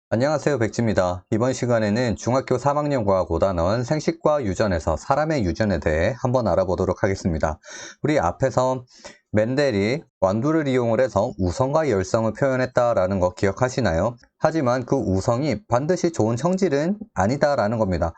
안녕하세요, 백지입니다. 이번 시간에는 중학교 3학년 과학 5단원 생식과 유전에서 사람의 유전에 대해 한번 알아보도록 하겠습니다. 우리 앞에서 멘델이 완두를 이용을 해서 우성과 열성을 표현했다라는 거 기억하시나요? 하지만 그 우성이 반드시 좋은 성질은 아니다라는 겁니다.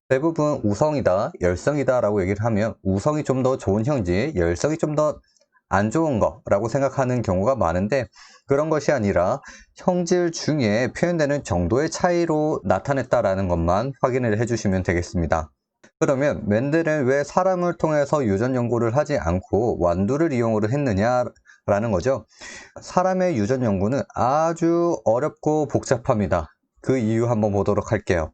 대부분 우성이다, 열성이다 라고 얘기를 하면 우성이 좀 더 좋은 형질, 열성이 좀 더 안 좋은 거라고 생각하는 경우가 많은데, 그런 것이 아니라 형질 중에 표현되는 정도의 차이로 나타냈다라는 것만 확인을 해주시면 되겠습니다. 그러면 멘델은 왜 사람을 통해서 유전 연구를 하지 않고 완두를 이용을 했느냐라는 거죠. 사람의 유전 연구는 아주 어렵고 복잡합니다. 그 이유 한번 보도록 할게요.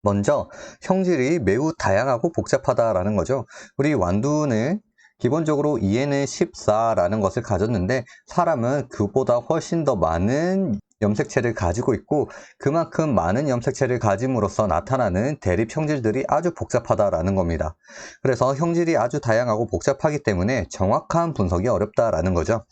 먼저 형질이 매우 다양하고 복잡하다라는 거죠. 우리 완두는 기본적으로 2에는 14라는 것을 가졌는데, 사람은 그보다 훨씬 더 많은 염색체를 가지고 있고, 그만큼 많은 염색체를 가짐으로써 나타나는 대립 형질들이 아주 복잡하다라는 겁니다. 그래서 형질이 아주 다양하고 복잡하기 때문에 정확한 분석이 어렵다라는 거죠.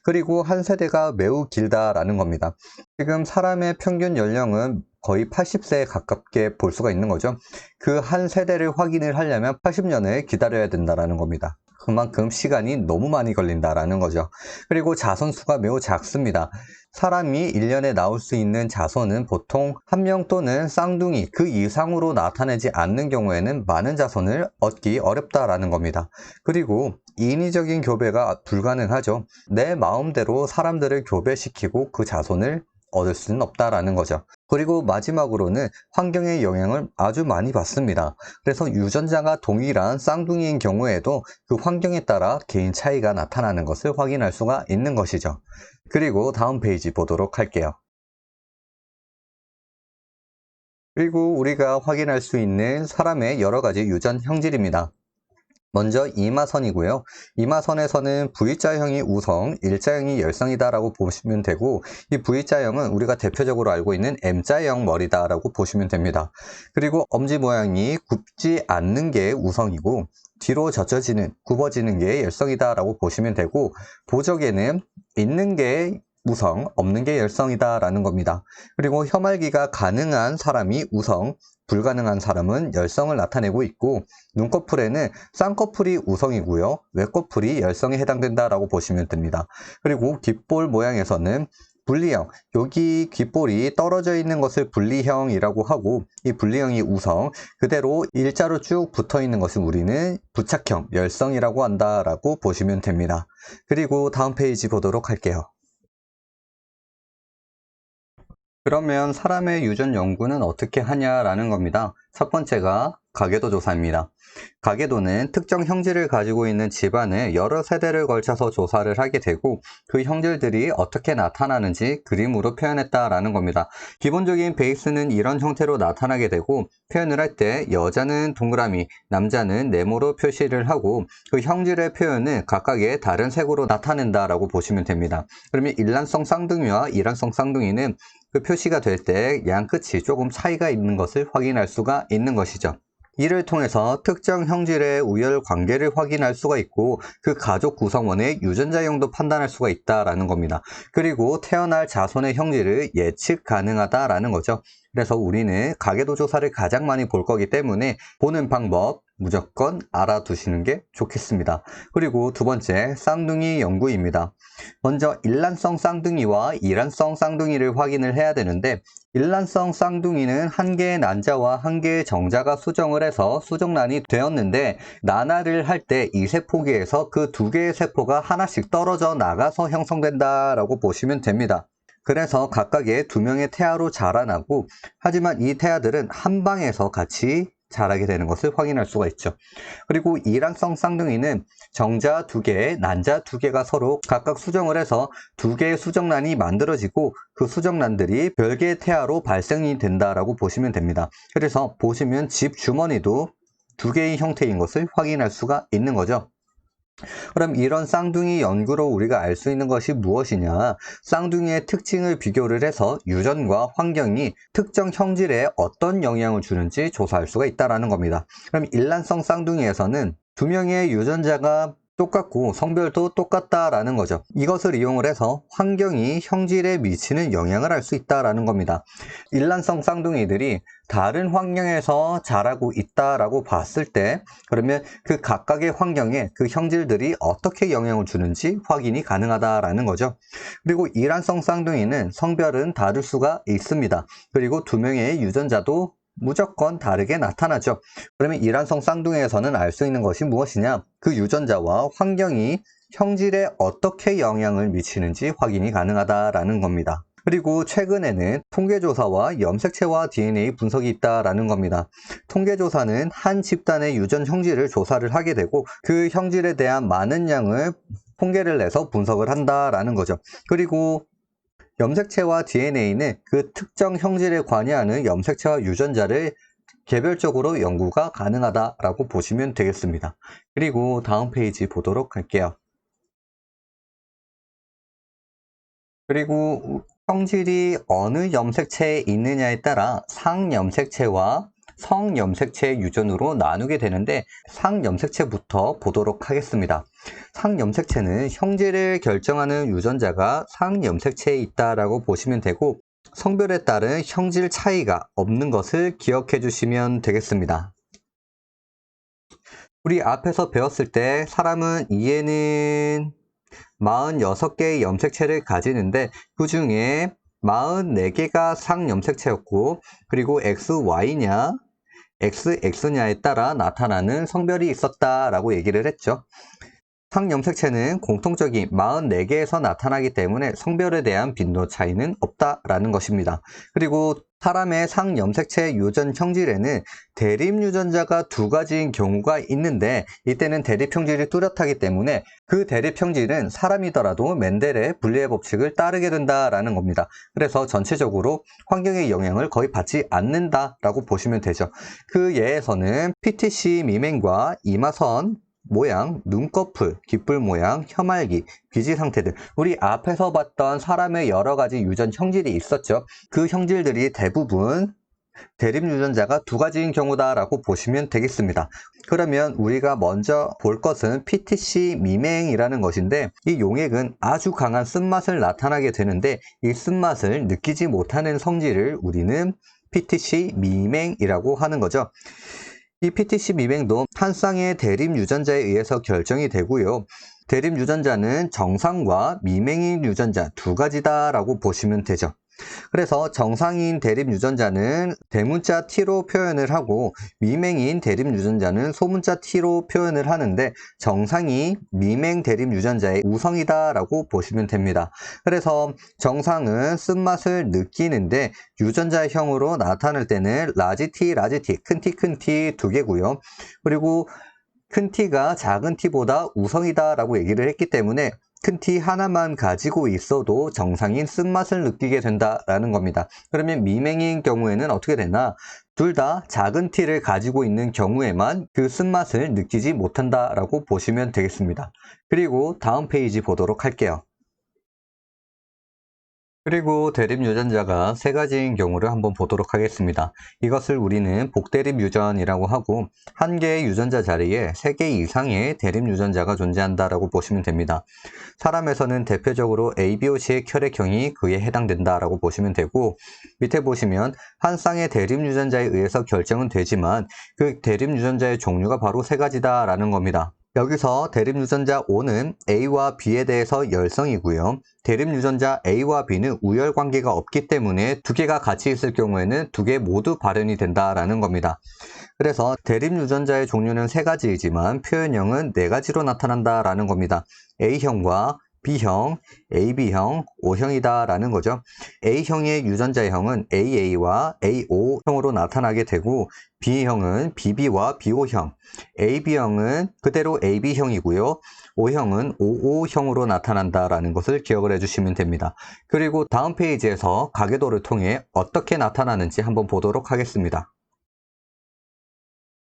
그리고 한 세대가 매우 길다라는 겁니다. 지금 사람의 평균 연령은 거의 80세에 가깝게 볼 수가 있는 거죠. 그 한 세대를 확인을 하려면 80년을 기다려야 된다는 겁니다. 그만큼 시간이 너무 많이 걸린다라는 거죠. 그리고 자손수가 매우 작습니다. 사람이 1년에 나올 수 있는 자손은 보통 한 명 또는 쌍둥이 그 이상으로 나타내지 않는 경우에는 많은 자손을 얻기 어렵다라는 겁니다. 그리고 인위적인 교배가 불가능하죠. 내 마음대로 사람들을 교배시키고 그 자손을 얻을 수는 없다라는 거죠. 그리고 마지막으로는 환경의 영향을 아주 많이 받습니다. 그래서 유전자가 동일한 쌍둥이인 경우에도 그 환경에 따라 개인 차이가 나타나는 것을 확인할 수가 있는 것이죠. 그리고 다음 페이지 보도록 할게요. 그리고 우리가 확인할 수 있는 사람의 여러 가지 유전 형질입니다. 먼저 이마선이고요. 이마선에서는 V자형이 우성, 일자형이 열성이다라고 보시면 되고, 이 V자형은 우리가 대표적으로 알고 있는 M자형 머리다라고 보시면 됩니다. 그리고 엄지 모양이 굽지 않는 게 우성이고, 뒤로 젖혀지는, 굽어지는 게 열성이다라고 보시면 되고, 보적에는 있는 게 우성, 없는 게 열성이다라는 겁니다. 그리고 혀말기가 가능한 사람이 우성, 불가능한 사람은 열성을 나타내고 있고, 눈꺼풀에는 쌍꺼풀이 우성이고요, 외꺼풀이 열성에 해당된다라고 보시면 됩니다. 그리고 귓볼 모양에서는 분리형, 여기 귓볼이 떨어져 있는 것을 분리형이라고 하고, 이 분리형이 우성, 그대로 일자로 쭉 붙어 있는 것을 우리는 부착형, 열성이라고 한다라고 보시면 됩니다. 그리고 다음 페이지 보도록 할게요. 그러면 사람의 유전 연구는 어떻게 하냐라는 겁니다. 첫 번째가 가계도 조사입니다. 가계도는 특정 형질을 가지고 있는 집안을 여러 세대를 걸쳐서 조사를 하게 되고, 그 형질들이 어떻게 나타나는지 그림으로 표현했다라는 겁니다. 기본적인 베이스는 이런 형태로 나타나게 되고, 표현을 할 때 여자는 동그라미, 남자는 네모로 표시를 하고, 그 형질의 표현은 각각의 다른 색으로 나타낸다라고 보시면 됩니다. 그러면 일란성 쌍둥이와 이란성 쌍둥이는 그 표시가 될 때 양 끝이 조금 차이가 있는 것을 확인할 수가 있는 것이죠. 이를 통해서 특정 형질의 우열 관계를 확인할 수가 있고, 그 가족 구성원의 유전자형도 판단할 수가 있다라는 겁니다. 그리고 태어날 자손의 형질을 예측 가능하다라는 거죠. 그래서 우리는 가계도 조사를 가장 많이 볼 거기 때문에 보는 방법 무조건 알아두시는 게 좋겠습니다. 그리고 두 번째, 쌍둥이 연구입니다. 먼저 일란성 쌍둥이와 이란성 쌍둥이를 확인을 해야 되는데, 일란성 쌍둥이는 한 개의 난자와 한 개의 정자가 수정을 해서 수정란이 되었는데, 난화를 할 때 이 세포기에서 그 두 개의 세포가 하나씩 떨어져 나가서 형성된다라고 보시면 됩니다. 그래서 각각의 두 명의 태아로 자라나고, 하지만 이 태아들은 한 방에서 같이 자라게 되는 것을 확인할 수가 있죠. 그리고 이란성 쌍둥이는 정자 두 개, 난자 두 개가 서로 각각 수정을 해서 두 개의 수정란이 만들어지고, 그 수정란들이 별개의 태아로 발생이 된다라고 보시면 됩니다. 그래서 보시면 집 주머니도 두 개의 형태인 것을 확인할 수가 있는 거죠. 그럼 이런 쌍둥이 연구로 우리가 알 수 있는 것이 무엇이냐? 쌍둥이의 특징을 비교를 해서 유전과 환경이 특정 형질에 어떤 영향을 주는지 조사할 수가 있다는 겁니다. 그럼 일란성 쌍둥이에서는 두 명의 유전자가 똑같고 성별도 똑같다라는 거죠. 이것을 이용을 해서 환경이 형질에 미치는 영향을 알 수 있다라는 겁니다. 일란성 쌍둥이들이 다른 환경에서 자라고 있다라고 봤을 때 그러면 그 각각의 환경에 그 형질들이 어떻게 영향을 주는지 확인이 가능하다라는 거죠. 그리고 일란성 쌍둥이는 성별은 다를 수가 있습니다. 그리고 두 명의 유전자도 무조건 다르게 나타나죠. 그러면 일란성 쌍둥이에서는 알 수 있는 것이 무엇이냐? 그 유전자와 환경이 형질에 어떻게 영향을 미치는지 확인이 가능하다라는 겁니다. 그리고 최근에는 통계조사와 염색체와 DNA 분석이 있다라는 겁니다. 통계조사는 한 집단의 유전 형질을 조사를 하게 되고 그 형질에 대한 많은 양을 통계를 내서 분석을 한다라는 거죠. 그리고 염색체와 DNA는 그 특정 형질에 관여하는 염색체와 유전자를 개별적으로 연구가 가능하다라고 보시면 되겠습니다. 그리고 다음 페이지 보도록 할게요. 그리고 형질이 어느 염색체에 있느냐에 따라 상염색체와 성염색체 유전으로 나누게 되는데 상염색체부터 보도록 하겠습니다. 상염색체는 형질을 결정하는 유전자가 상염색체에 있다라고 보시면 되고 성별에 따른 형질 차이가 없는 것을 기억해 주시면 되겠습니다. 우리 앞에서 배웠을 때 사람은 이에는 46개의 염색체를 가지는데 그 중에 44개가 상염색체였고 그리고 XY냐 XX냐에 따라 나타나는 성별이 있었다라고 얘기를 했죠. 상염색체는 공통적인 44개에서 나타나기 때문에 성별에 대한 빈도 차이는 없다라는 것입니다. 그리고 사람의 상염색체 유전 형질에는 대립 유전자가 두 가지인 경우가 있는데 이때는 대립 형질이 뚜렷하기 때문에 그 대립 형질은 사람이더라도 멘델의 분리의 법칙을 따르게 된다라는 겁니다. 그래서 전체적으로 환경의 영향을 거의 받지 않는다라고 보시면 되죠. 그 예에서는 PTC 미맹과 이마선 모양, 눈꺼풀, 귓불 모양, 혀말기, 귀지 상태들 우리 앞에서 봤던 사람의 여러 가지 유전 형질이 있었죠. 그 형질들이 대부분 대립 유전자가 두 가지인 경우다라고 보시면 되겠습니다. 그러면 우리가 먼저 볼 것은 PTC 미맹이라는 것인데 이 용액은 아주 강한 쓴맛을 나타나게 되는데 이 쓴맛을 느끼지 못하는 성질을 우리는 PTC 미맹이라고 하는 거죠. 이 PTC 미맹도 한 쌍의 대립 유전자에 의해서 결정이 되고요. 대립 유전자는 정상과 미맹인 유전자 두 가지다라고 보시면 되죠. 그래서 정상인 대립 유전자는 대문자 T로 표현을 하고 미맹인 대립 유전자는 소문자 T로 표현을 하는데 정상이 미맹 대립 유전자의 우성이다라고 보시면 됩니다. 그래서 정상은 쓴맛을 느끼는데 유전자형으로 나타날 때는 라지 T, 큰 T 두 개고요. 그리고 큰 T가 작은 T보다 우성이다라고 얘기를 했기 때문에 큰 T 하나만 가지고 있어도 정상인 쓴맛을 느끼게 된다라는 겁니다. 그러면 미맹인 경우에는 어떻게 되나? 둘 다 작은 T를 가지고 있는 경우에만 그 쓴맛을 느끼지 못한다라고 보시면 되겠습니다. 그리고 다음 페이지 보도록 할게요. 그리고 대립 유전자가 세 가지인 경우를 한번 보도록 하겠습니다. 이것을 우리는 복대립 유전이라고 하고 한 개의 유전자 자리에 3개 이상의 대립 유전자가 존재한다라고 보시면 됩니다. 사람에서는 대표적으로 ABOC의 혈액형이 그에 해당된다라고 보시면 되고 밑에 보시면 한 쌍의 대립 유전자에 의해서 결정은 되지만 그 대립 유전자의 종류가 바로 세 가지다라는 겁니다. 여기서 대립 유전자 O는 A와 B에 대해서 열성이고요. 대립 유전자 A와 B는 우열 관계가 없기 때문에 두 개가 같이 있을 경우에는 두 개 모두 발현이 된다라는 겁니다. 그래서 대립 유전자의 종류는 세 가지이지만 표현형은 네 가지로 나타난다라는 겁니다. A형과 B형, AB형, O형이다라는 거죠. A형의 유전자형은 AA와 AO형으로 나타나게 되고 B형은 BB와 BO형, AB형은 그대로 AB형이고요. O형은 OO형으로 나타난다라는 것을 기억을 해주시면 됩니다. 그리고 다음 페이지에서 가계도를 통해 어떻게 나타나는지 한번 보도록 하겠습니다.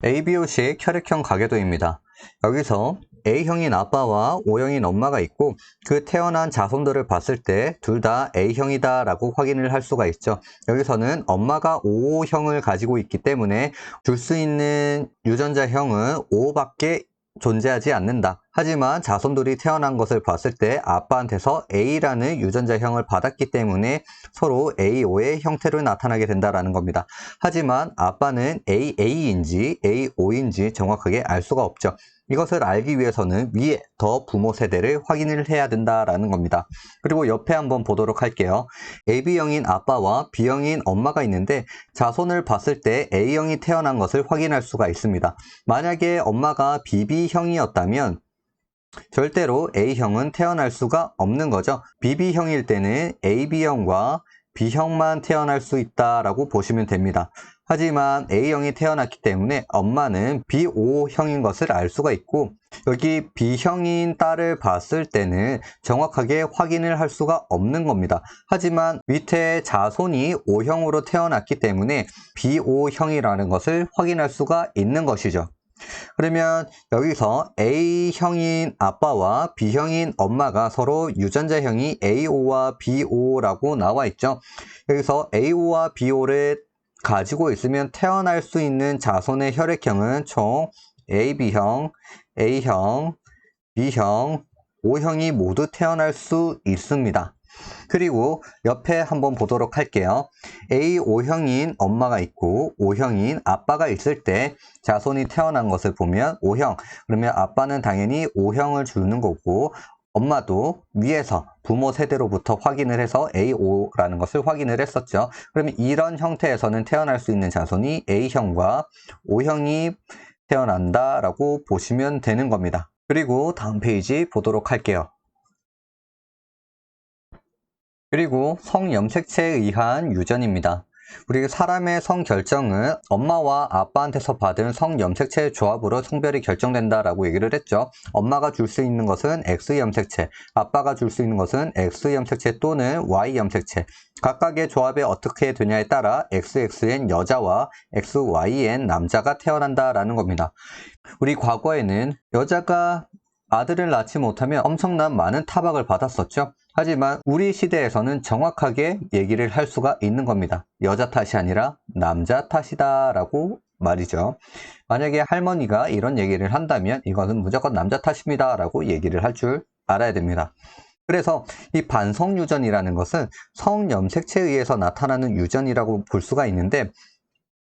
ABO식 혈액형 가계도입니다. 여기서 A형인 아빠와 O형인 엄마가 있고 그 태어난 자손들을 봤을 때 둘 다 A형이다 라고 확인을 할 수가 있죠. 여기서는 엄마가 O형을 가지고 있기 때문에 줄 수 있는 유전자형은 O밖에 존재하지 않는다. 하지만 자손들이 태어난 것을 봤을 때 아빠한테서 A라는 유전자형을 받았기 때문에 서로 AO의 형태로 나타나게 된다는 겁니다. 하지만 아빠는 AA인지 AO인지 정확하게 알 수가 없죠. 이것을 알기 위해서는 위에 더 부모 세대를 확인을 해야 된다는 겁니다. 그리고 옆에 한번 보도록 할게요. AB형인 아빠와 B형인 엄마가 있는데 자손을 봤을 때 A형이 태어난 것을 확인할 수가 있습니다. 만약에 엄마가 BB형이었다면 절대로 A형은 태어날 수가 없는 거죠. BB형일 때는 AB형과 B형만 태어날 수 있다라고 보시면 됩니다. 하지만 A형이 태어났기 때문에 엄마는 B5형인 것을 알 수가 있고 여기 B형인 딸을 봤을 때는 정확하게 확인을 할 수가 없는 겁니다. 하지만 밑에 자손이 O형으로 태어났기 때문에 B5형이라는 것을 확인할 수가 있는 것이죠. 그러면 여기서 A형인 아빠와 B형인 엄마가 서로 유전자형이 AO와 BO라고 나와 있죠. 여기서 AO와 BO를 가지고 있으면 태어날 수 있는 자손의 혈액형은 총 AB형, A형, B형, O형이 모두 태어날 수 있습니다. 그리고 옆에 한번 보도록 할게요. A5형인 엄마가 있고 O형인 아빠가 있을 때 자손이 태어난 것을 보면 O형, 그러면 아빠는 당연히 O형을 주는 거고 엄마도 위에서 부모 세대로부터 확인을 해서 A5라는 것을 확인을 했었죠. 그러면 이런 형태에서는 태어날 수 있는 자손이 A형과 O형이 태어난다라고 보시면 되는 겁니다. 그리고 다음 페이지 보도록 할게요. 그리고 성염색체에 의한 유전입니다. 우리 사람의 성 결정은 엄마와 아빠한테서 받은 성염색체의 조합으로 성별이 결정된다라고 얘기를 했죠. 엄마가 줄 수 있는 것은 X염색체, 아빠가 줄 수 있는 것은 X염색체 또는 Y염색체. 각각의 조합이 어떻게 되냐에 따라 XX엔 여자와 XY엔 남자가 태어난다라는 겁니다. 우리 과거에는 여자가 아들을 낳지 못하면 엄청난 많은 타박을 받았었죠. 하지만 우리 시대에서는 정확하게 얘기를 할 수가 있는 겁니다. 여자 탓이 아니라 남자 탓이다 라고 말이죠. 만약에 할머니가 이런 얘기를 한다면 이것은 무조건 남자 탓입니다 라고 얘기를 할 줄 알아야 됩니다. 그래서 이 반성유전이라는 것은 성염색체에 의해서 나타나는 유전이라고 볼 수가 있는데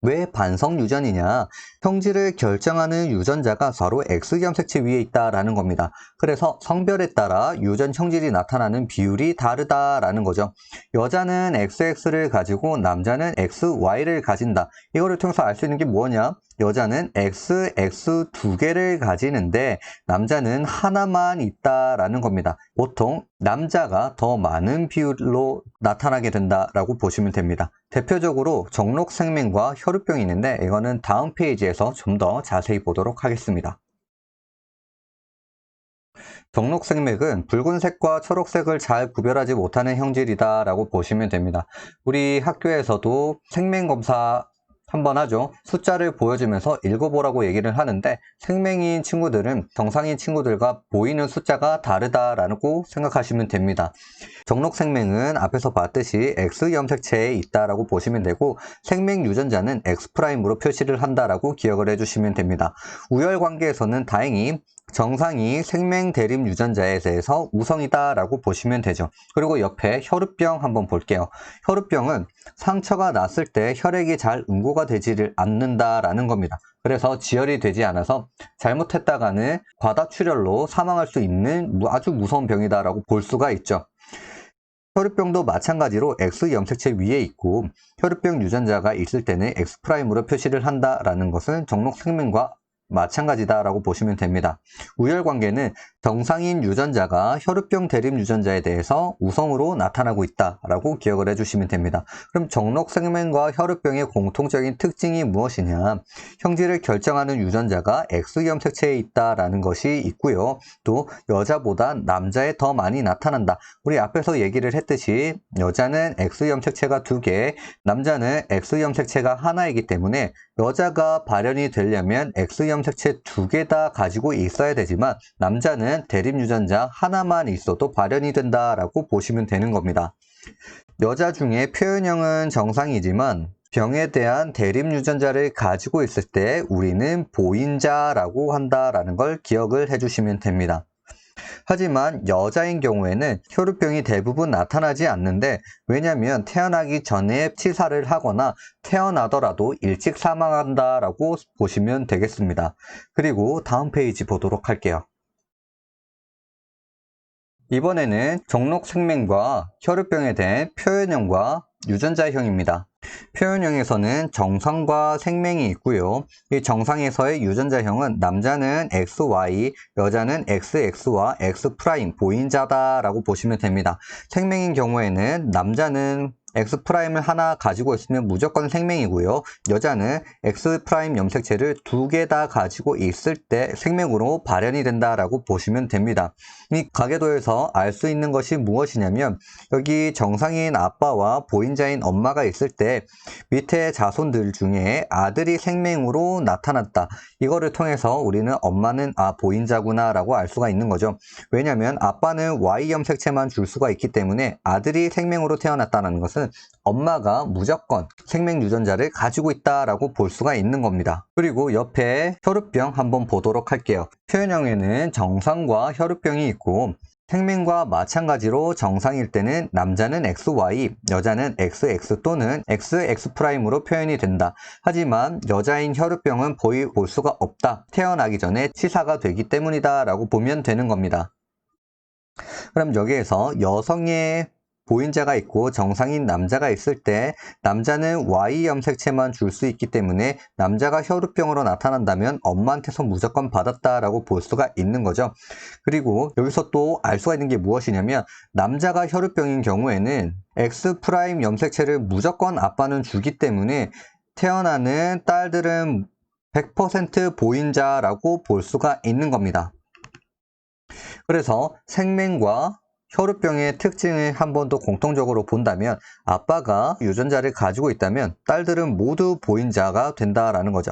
왜 반성유전이냐? 형질을 결정하는 유전자가 서로 X염색체 위에 있다라는 겁니다. 그래서 성별에 따라 유전 형질이 나타나는 비율이 다르다라는 거죠. 여자는 XX를 가지고 남자는 XY를 가진다. 이거를 통해서 알 수 있는 게 뭐냐? 여자는 XX 두 개를 가지는데 남자는 하나만 있다라는 겁니다. 보통 남자가 더 많은 비율로 나타나게 된다라고 보시면 됩니다. 대표적으로 정록생명과 혈우병이 있는데 이거는 다음 페이지에서 좀 더 자세히 보도록 하겠습니다. 정록생맥은 붉은색과 초록색을 잘 구별하지 못하는 형질이다 라고 보시면 됩니다. 우리 학교에서도 생명검사 한번 하죠. 숫자를 보여주면서 읽어보라고 얘기를 하는데 생명인 친구들은 정상인 친구들과 보이는 숫자가 다르다라고 생각하시면 됩니다. 정록생명은 앞에서 봤듯이 X염색체에 있다라고 보시면 되고 생명 유전자는 X'으로 표시를 한다라고 기억을 해주시면 됩니다. 우열관계에서는 다행히 정상이 생명 대립 유전자에 대해서 우성이다 라고 보시면 되죠. 그리고 옆에 혈우병 한번 볼게요. 혈우병은 상처가 났을 때 혈액이 잘 응고가 되지를 않는다라는 겁니다. 그래서 지혈이 되지 않아서 잘못했다가는 과다출혈로 사망할 수 있는 아주 무서운 병이다라고 볼 수가 있죠. 혈우병도 마찬가지로 X염색체 위에 있고 혈우병 유전자가 있을 때는 X'으로 표시를 한다라는 것은 정록생명과 마찬가지다라고 보시면 됩니다. 우열관계는 정상인 유전자가 혈우병 대립 유전자에 대해서 우성으로 나타나고 있다라고 기억을 해주시면 됩니다. 그럼 정록생명과 혈우병의 공통적인 특징이 무엇이냐? 형질을 결정하는 유전자가 X염색체에 있다라는 것이 있고요. 또 여자보다 남자에 더 많이 나타난다. 우리 앞에서 얘기를 했듯이 여자는 X염색체가 2개, 남자는 X염색체가 하나이기 때문에 여자가 발현이 되려면 X염색체 2개 다 가지고 있어야 되지만 남자는 대립 유전자 하나만 있어도 발현이 된다라고 보시면 되는 겁니다. 여자 중에 표현형은 정상이지만 병에 대한 대립 유전자를 가지고 있을 때 우리는 보인자라고 한다라는 걸 기억을 해주시면 됩니다. 하지만 여자인 경우에는 혈우병이 대부분 나타나지 않는데, 왜냐하면 태어나기 전에 치사를 하거나 태어나더라도 일찍 사망한다라고 보시면 되겠습니다. 그리고 다음 페이지 보도록 할게요. 이번에는 정록생명과 혈우병에 대한 표현형과 유전자형입니다. 표현형에서는 정상과 생명이 있고요. 이 정상에서의 유전자형은 남자는 XY, 여자는 XX와 X' 보인자다라고 보시면 됩니다. 생명인 경우에는 남자는 X'을 하나 가지고 있으면 무조건 생명이고요. 여자는 X' 염색체를 2개 다 가지고 있을 때 생명으로 발현이 된다라고 보시면 됩니다. 이 가계도에서 알 수 있는 것이 무엇이냐면, 여기 정상인 아빠와 보인자인 엄마가 있을 때 밑에 자손들 중에 아들이 생명으로 나타났다. 이거를 통해서 우리는 엄마는 보인자구나 라고 알 수가 있는 거죠. 왜냐하면 아빠는 Y 염색체만 줄 수가 있기 때문에 아들이 생명으로 태어났다는 것은 엄마가 무조건 생명 유전자를 가지고 있다라고 볼 수가 있는 겁니다. 그리고 옆에 혈우병 한번 보도록 할게요. 표현형에는 정상과 혈우병이 있고, 생명과 마찬가지로 정상일 때는 남자는 XY, 여자는 XX 또는 XX'으로 표현이 된다. 하지만 여자인 혈우병은 볼 수가 없다. 태어나기 전에 치사가 되기 때문이다 라고 보면 되는 겁니다. 그럼 여기에서 여성의 보인자가 있고 정상인 남자가 있을 때 남자는 Y 염색체만 줄 수 있기 때문에 남자가 혈우병으로 나타난다면 엄마한테서 무조건 받았다라고 볼 수가 있는 거죠. 그리고 여기서 또 알 수가 있는 게 무엇이냐면, 남자가 혈우병인 경우에는 X' 염색체를 무조건 아빠는 주기 때문에 태어나는 딸들은 100% 보인자라고 볼 수가 있는 겁니다. 그래서 생명과 혈우병의 특징을 한 번 더 공통적으로 본다면, 아빠가 유전자를 가지고 있다면 딸들은 모두 보인자가 된다라는 거죠.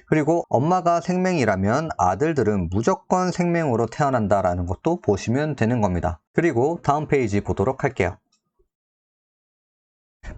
그리고 엄마가 생명이라면 아들들은 무조건 생명으로 태어난다라는 것도 보시면 되는 겁니다. 그리고 다음 페이지 보도록 할게요.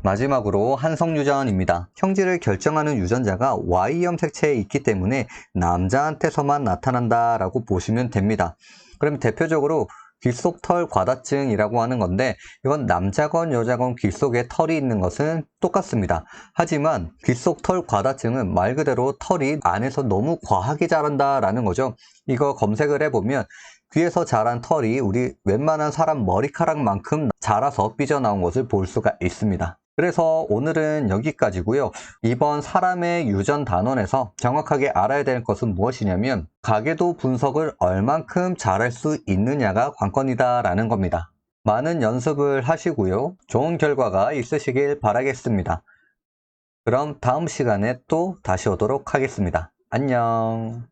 마지막으로 한성유전입니다. 형질을 결정하는 유전자가 Y 염색체에 있기 때문에 남자한테서만 나타난다라고 보시면 됩니다. 그럼 대표적으로 귓속털 과다증이라고 하는 건데, 이건 남자건 여자건 귓속에 털이 있는 것은 똑같습니다. 하지만 귓속털 과다증은 말 그대로 털이 안에서 너무 과하게 자란다라는 거죠. 이거 검색을 해보면 귀에서 자란 털이 우리 웬만한 사람 머리카락만큼 자라서 삐져나온 것을 볼 수가 있습니다. 그래서 오늘은 여기까지고요. 이번 사람의 유전 단원에서 정확하게 알아야 될 것은 무엇이냐면, 가계도 분석을 얼만큼 잘할 수 있느냐가 관건이다 라는 겁니다. 많은 연습을 하시고요. 좋은 결과가 있으시길 바라겠습니다. 그럼 다음 시간에 또 다시 오도록 하겠습니다. 안녕.